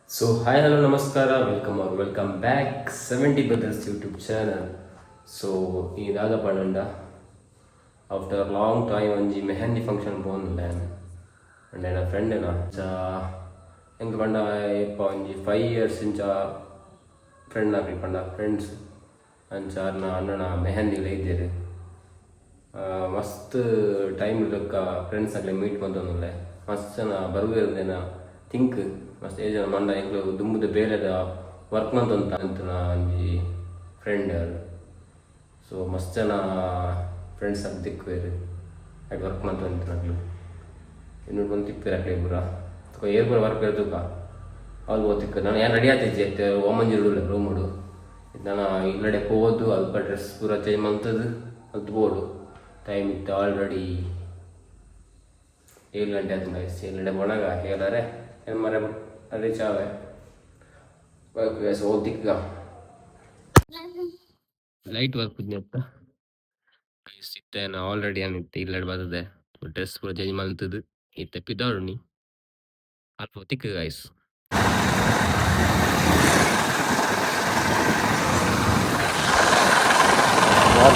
So, hi, hello, namaskara, welcome back 70 Brothers YouTube channel. So, idaga pananda after a long time onji mehendi function ponule and then a friend na enga panda eppa onji 5 years incha friend na panda friends ancha na annana mehendi la iddere ಮಸ್ತ್ time ಇಲ್ಲಕ್ಕ friends ಆಗಲಿ meet ಬಂದವನಲ್ಲೇ ಮಸ್ತ್ ಜನ ಬರುವುದಿನ think ಮಸ್ತ್ age ಜನ ಮಂಡ ಎಂಗ್ಲು ದುಂಬುದ ಬೇರೆದ work ಮಂತಂತ ಅಂತ ಒಂಜಿ ಫ್ರೆಂಡ್ ಸೊ ಮಸ್ತ್ ಜನ ಫ್ರೆಂಡ್ಸ್ ಆಗಿ ದಿಕ್ಕುವೇರು ಆಗಿ ವರ್ಕ್ ಮಂತ ನಗ್ಲು ಇನ್ನು ಬಂದು ತಿಕ್ಕಿರ ಆಗ್ಲಿ ಬುರ ಏರ್ ಬರ ವರ್ಕ್ ಇರ್ತಕ್ಕ ಅವ್ರು ಓದಿಕ್ಕ ನಾನು ಏನು ರೆಡಿ ಆಗ್ತೈತಿ ಒಮ್ಮಂಜಿ ಇಡಲ್ಲ ರೂಮುಡು ನಾನು ಇಲ್ಲಡೆ ಹೋದು ಅಲ್ಪ ಡ್ರೆಸ್ ಪೂರ ಚೇಂಜ್ ಮಾಡ್ತದ್ದು ಅದು ಬೋಡು ಟೈಮ್ ಇತ್ತು ಆಲ್ರೆಡಿ 7 ಗಂಟೆ ಆಯ್ತು ಗೈಸ್ 7 ಗಂಟೆ ಒಣಗ ಹೇಳಾರೆ ಏನು ಮರ ರೀಚ್ ಆವೆ ಗೈಸ್ ಓದಿಕ್ಕ ಲೈಟ್ ವರ್ಕ್ ಇದ್ನಪ್ಪ ಗೈಸ್ ಇತ್ತೆ ನಾ ಆಲ್ರೆಡಿ ಏನಿತ್ತು ಇಲ್ಲಡೆ ಬರ್ತದೆ ಡ್ರೆಸ್ ಪೂರ ಚೇಂಜ್ ಮಾಡ್ತದ್ದು ಇತ್ತೆ ಪಿದಾರುಣಿ ಅಲ್ಪ ತಿಕ್ಕ ಗೈಸ್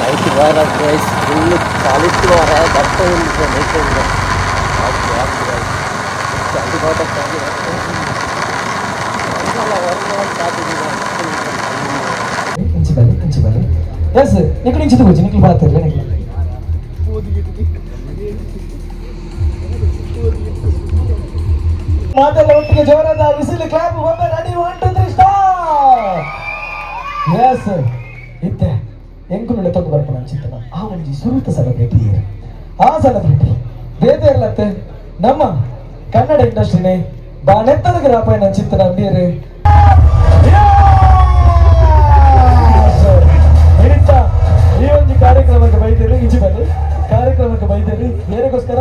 ನೈಟ್ ವಾರ ಗೈಸ್ ಫುಲ್ ಚಾಲಿತ್ತು ವಾರ ಬರ್ತಾ ಇಲ್ಲ ನೈಟ್ ಎಸ್ ನಿಖಿಲ್ ನಿಂಚಿದ್ದು ಹೋಗಿ ನಿಖಿಲ್ ಬಾತಿರ್ಲಿ ನಿಖಿಲ್ ಮಾತೆಲ್ಲ ಒಟ್ಟಿಗೆ ಜೋರಾದ ವಿಸಿಲ್ ಕ್ಲಾಪ್ ಒಮ್ಮೆ ರೆಡಿ 1 2 3 ಸ್ಟಾರ್ಟ್ ಎಸ್ ಇತ್ತೆ ಎಂಕುಲುಡೆ ತೊಂದು ಬರ್ಪನ ಅಂಚಿತ್ತನ ಆ ಒಂಜಿ ಸುರುತ ಸೆಲೆಬ್ರಿಟಿ ಆ ಸೆಲೆಬ್ರಿಟಿ ಬೇತೆ ಇರ್ಲತ್ತೆ ನಮ್ಮ ಕನ್ನಡ ಇಂಡಸ್ಟ್ರಿನೇ ಬಾನೆತ್ತದ ರಾಪಾಯನ ಅಂಚಿತ್ತನ ಅಂಬೀರು ಈ ಒಂದು ಕಾರ್ಯಕ್ರಮಕ್ಕೆ ಬೈದಿರು ಈಚೆ ಬನ್ನಿ ಕಾರ್ಯಕ್ರಮಕ್ಕೆ ಬೈದಿರು ಏರಿಗೋಸ್ಕರ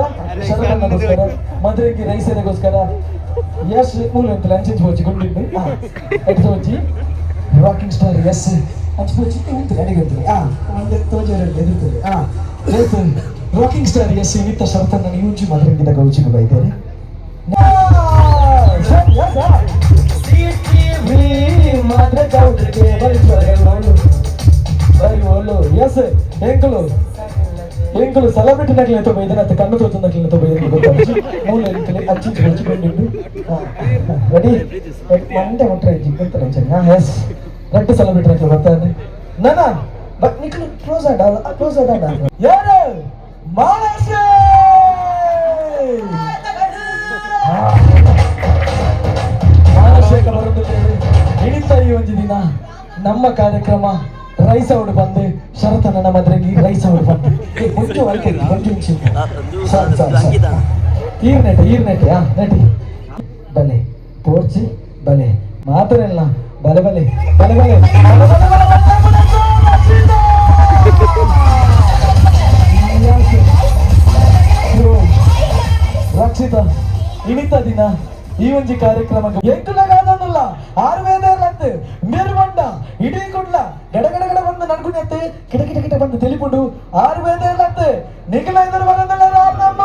ಶರದಗೋಸ್ಕರ ಮದುವೆಗೆ ರೈಸರಿಗೋಸ್ಕರ ಯಶ್ ಮೂಲ ಅಂತ ಅಂಚಿಂಚು ಹೋಚಿ ಗುಂಡಿದ್ದು ಎಟ್ಟು ಹೋಚಿ ರಾಕಿಂಗ್ ಸ್ಟಾರ್ ಎಸ್ ಅಂಚಿಪೋಚಿ ಉಂಟು ಅಡಿಗಂತದೆ ಒಂದೇ ತೋಜರಲ್ಲಿ ಎದುರ್ತದೆ ರಾಕಿಂಗ್ ಸ್ಟಾರ್ ಎಸ್ ನಿತ್ತ ಶರತನ್ನ ನೀವು ಉಂಚಿ ಮದುವೆಗಿಂತ ಗೌಚಿಗೆ ಬೈದೇನೆ ಮಾತ್ರ ಗೌಡ್ರಿಗೆ ಎಸ್ ಎಂಕಲು ಸೆಲೆಬ್ರಿಟಿ ನಕ್ಲಿ ಎಂತ ಬೈದನೆ ಅಂತ ಕಣ್ಣು ತೋಚು ನಕ್ಲಿ ಎಂತ ಬೈದನೆ ಗೊತ್ತಾಗಿ ಮೂಲ ಎಂತಲೇ ಅಚ್ಚಿಂಚು ಹೊಚ್ಚಿಕೊಂಡಿದ್ದು ರೆಡಿ ಮಂಡೆ ಮುಟ್ರೆ ಜಿಕ್ಕಂತಲೇ ಚೆನ್ನಾ ಎಸ್ ರೆಡ್ ಸೆಲೆಬ್ರಿಟಿ ನಕ್ಲಿ ಬರ್ತಾನೆ ನಾನ ಬಟ್ ನಿಕ್ಲು ಕ್ಲೋಸ್ ಆಡ ಯಾರು ಮಹಾರಾಷ್ಟ್ರ ಮಹಾರಾಷ್ಟ್ರಕ್ಕೆ ಬರುತ್ತದೆ ಹಿಡಿತಾ ಈ ಒಂದು ದಿನ ನಮ್ಮ ಕಾರ್ಯಕ್ರಮ ರೈಸ್ ಔಡ್ ಬಂದು ಶರತನ ಮದ್ರೆಗೆ ರೈಸ್ ಔಡ್ ಬಂದು ಮುಂಚೆ ಈರ್ನೆಟ್ ನಟಿ ಬಲೆ ಪೋರ್ಚಿ ಬಲೆ ಮಾತ್ರಲ್ಲ ಬಲೆ ಬಲೆ ಬಲೆ ಬಲೆ ರಕ್ಷಿತ ಇಣಿತ ದಿನ ಈ ಒಂಜಿ ಕಾರ್ಯಕ್ರಮಕ್ಕೆ ಎಂಕುಲಗಾದಲ್ಲ ಆರ್ವೇದ ಇರ್ಲತ್ತೆ ಮೇರ್ಮಂಡ ಇಡೀ ಕೊಡ್ಲ ಗಡ ಬಂದು ನಡ್ಕೊಂಡತ್ತೆ ಕಿಟ ಬಂದು ತಿಳಿಪುಂಡು ಆರ್ವೇದ ಇರ್ಲತ್ತೆ ನಿಖಿಲ ಇದ್ರ ಬರೋದಲ್ಲ ರಾಮನಮ್ಮ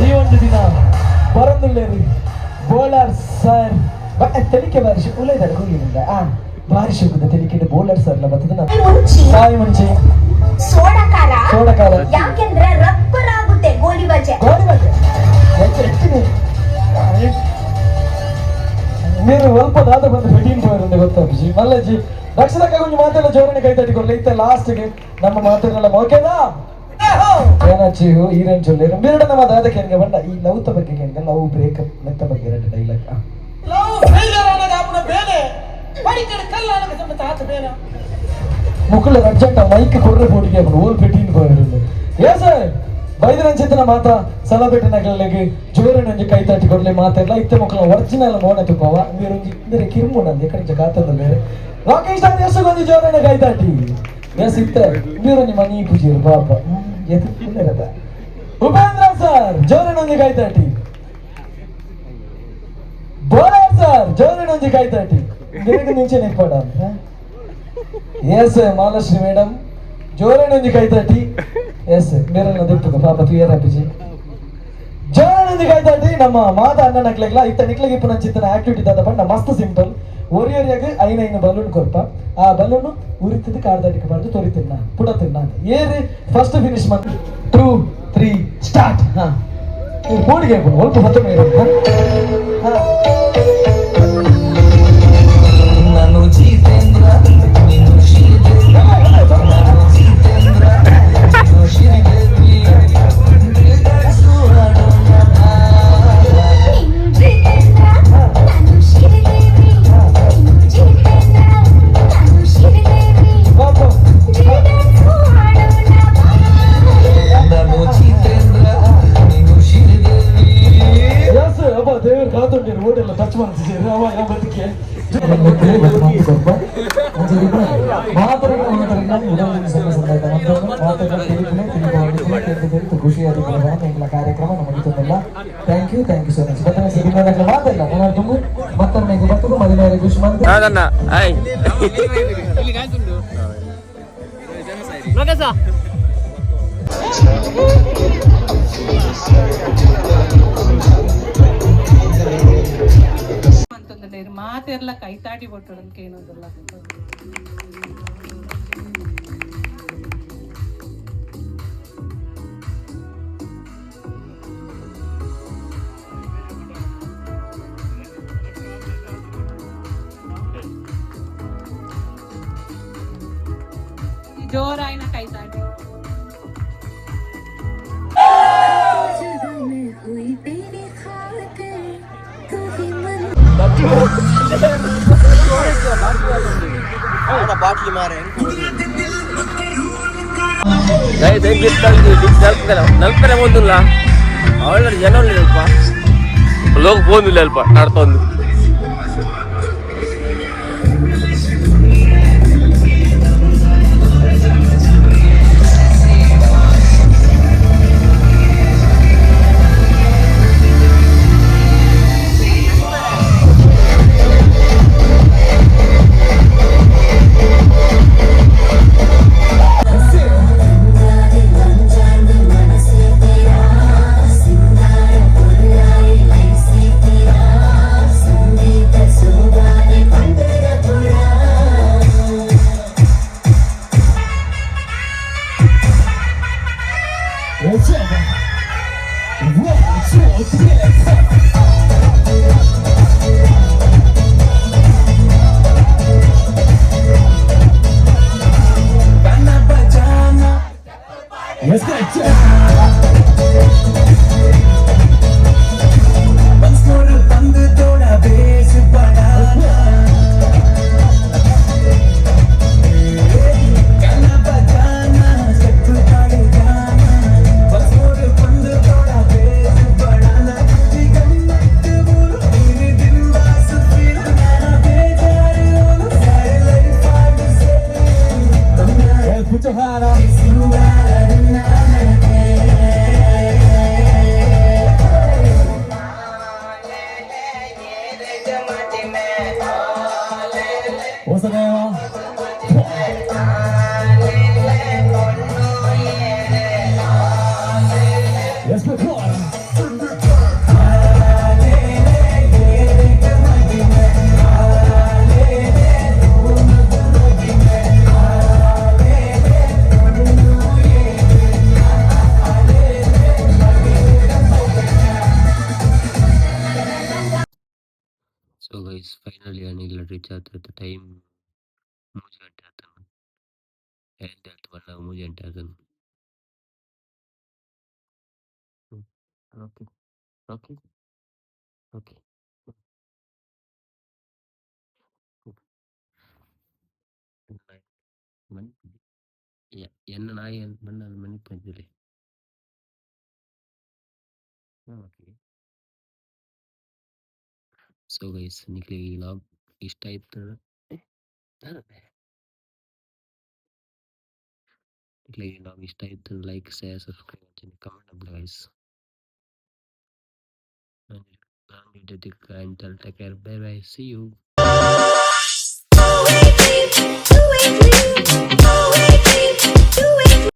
ಈ ಒಂದು ದಿನ ಬರಂದುಳ್ಳೇರಿ ಬೋಲರ್ ಸರ್ ತೆಲಿಕೆ ಬಾರಿಸಿ ಉಳ್ಳೇದಾಡ ಹೋಗಿನಿಂದ ಬಾರಿಸಿ ತೆಲಿಕೆ ಬೋಲರ್ ಸರ್ ಬರ್ತದ ಸಾಯಿ ಮುಂಚೆ ಸೋಡಕಾರ ಯಾಕೆಂದ್ರೆ ರಬ್ಬರ್ ಆಗುತ್ತೆ ಗೋಲಿ ಬಜೆ మీరు ಒಲ್ಪ ದಾದ ಬಂದು ಫಿಟಿಂಗ್ ಹೋಗಿருந்து ಗೊತ್ತಾಗ್ಬಿಸಿ ಮಲ್ಲಜ್ಜಿ ರಕ್ಷಣಕ ಕೊಂಚ ಮಾತೆಲ್ಲ ಜೋರನೆ ಕೈ ತಟ್ಟಿಕೊಳ್ಳಿ ಇತ್ತ ಲಾಸ್ಟ್ಗೆ ನಮ್ಮ ಮಾತೆಲ್ಲ ಓಕೆನಾ ಏನಾಚಿ ಈರೇನ್ ಚೊಲ್ಲೇರು ಬೇಡ ನಮ್ಮ ದಾದಕ್ಕೆ ಹೆಂಗೆ ಬಂದ ಈ ಲವ್ತ ಬಗ್ಗೆ ಹೆಂಗೆ ಲವ್ ಬ್ರೇಕಪ್ ಮೆತ್ತ ಬಗ್ಗೆ ಎರಡು ಡೈಲಾಗ್ ಲವ್ ಫೇಲ್ಯೂರ್ ಅನ್ನೋದು ಆಪುನ ಬೇಲೆ ಬಡಿಕಡೆ ಕಲ್ಲ ಅನ್ನೋದು ಸಮ ತಾತ ಬೇರೆ ಮುಕ್ಕಳ ಅರ್ಜೆಂಟ್ ಮೈಕ್ ಕೊಡ್ರೆ ಬೋಡಿಗೆ ಓಲ್ ಫಿಟಿಂಗ್ ಹೋಗಿருந்து ಏ ಸರ್ ಬೈದ್ರಂಚಿತನ ಮಾತ ಸೆಲೆಬ್ರಿಟಿ ನಗಲಿಗೆ ಜೋರನೊಂಜಿ ಕೈ ತಟ್ಟಿ ಕೊಡ್ಲಿ ಮಾತೆಲ್ಲ ಇತ್ತೆ ಮಕ್ಕಳ ಒರಿಜಿನಲ್ ಮೋನೆ ತುಕೋವ ಮೀರೊಂಜಿ ಇಂದರೆ ಕಿರುಮುನ ಎಕಡೆ ಕಾತದಲ್ಲಿ ರಾಕಿಂಗ್ ಸ್ಟಾರ್ ಎಷ್ಟೊಂದು ಜೋರನ ಕೈ ತಟ್ಟಿ ಎಸ್ ಇತ್ತೆ ಮೀರೊಂಜಿ ಮನಿ ಪೂಜಿರು ಪಾಪ ಎತ್ತಿರದ ಉಪೇಂದ್ರ ಸರ್ ಜೋರನೊಂಜಿ ಕೈ ತಟ್ಟಿ ಬೋಲರ್ ಸರ್ ಜೋರನೊಂಜಿ ಕೈ ತಟ್ಟಿ ನಿನಗೆ ನಿಂಚೆ ನಿಂತ್ಕೊಡ ಎಸ್ ಮಾಲಶ್ರೀ ಮೇಡಮ್ ಜೋರನೊಂದಿ ಕೈ ತಟ್ಟಿ ಎಸ್ ಮೇರನ್ನ ದಿಪ್ಪು ಪಾಪ ತುಯರ್ ಹ್ಯಾಪಿಜಿ ಜೋರನೊಂದಿ ಕೈ ತಟ್ಟಿ ನಮ್ಮ ಮಾತ ಅಣ್ಣ ನಕ್ಲೆಗ್ಲ ಇತ್ತ ನಿಕ್ಲೆಗೆ ಇಪ್ಪು ಚಿತ್ತನ ಆಕ್ಟಿವಿಟಿ ದಾದ ಪಂಡ ಮಸ್ತ್ ಸಿಂಪಲ್ ಒರಿಯೊರಿಯಾಗ ಐನ ಬಲೂನ್ ಕೊರ್ಪ ಆ ಬಲೂನ್ ಉರಿತದ ಕಾಡ್ದಾಟಿಗೆ ಬರ್ದು ತೊರಿತಿನ್ನ ಪುಡ ತಿನ್ನ ಏರಿ ಫಸ್ಟ್ ಫಿನಿಶ್ ಮಾಡಿ 2 3 ಸ್ಟಾರ್ಟ್ ಹಾ ಈ ಬೋರ್ಡ್ಗೆ ಸ್ವಲ್ಪ ಹೊತ್ತು ಮೇಲೆ ನಾನು ಜಿತೇಂದ್ರ ನೀನು ಶ್ರೀದೇವಿ ನಾನು ಜಿತೇಂದ್ರ ನೀನು ಶ್ರೀದೇವಿ ದೇವರು ಕಾತೊಂಡಿರು ಓಡೆಲ್ಲ ಟಚ್ ಮಾಡ್ತಿದ್ದೀರಿ ಅವಾಗ ಬದುಕೆ ಕಾರ್ಯಕ್ರಮ ಮುಗಿತಲ್ಲ ಥ್ಯಾಂಕ್ ಯು ಸೊ ಮಚ್ ಮಾತಲ್ಲ ನಾನು ತುಂಬ ಮತ್ತೊಮ್ಮೆ ಬರ್ತದೆ ಮದುವೆ ಖುಷಿ ಅಂತಂದ್ರೆ ಮಾತೆಲ್ಲ ಕೈತಾಟಿ ಕೊಟ್ಟೋದಕ್ಕೆ ಏನೋದಲ್ಲ ಜೋರಾಯಿನ ಕೈತಾಟಿ ಬಾಟ್ಲಿ ಮಾರೆ నలుపుకనే పోతుందిలా ఆల్రెడీ జనం లేదు అల్ప లోకి పోతుంది అల్ప నడుతోంది So guys, finally Anil reached at the time मुझे हटाता हूँ and that वाला मुझे हटाता हूँ okay okay okay मन या என்ன நாய் மண்ண மணி பஞ்சலே okay so guys ನಿಮಗೆ ಈ vlog ಇಷ್ಟ ಆಯ್ತು ನಿಮಗೆ ಈ vlog ಇಷ್ಟ ಆಯ್ತು ಲೈಕ್ ಶೇರ್ ಸಬ್ಸ್ಕ್ರೈಬ್ ಮಾಡಿ ಕಮೆಂಟ್ ಮಾಡಿ guys ನಾನು ಜೊತೆಗೆ ಅಂತ take care bye bye see you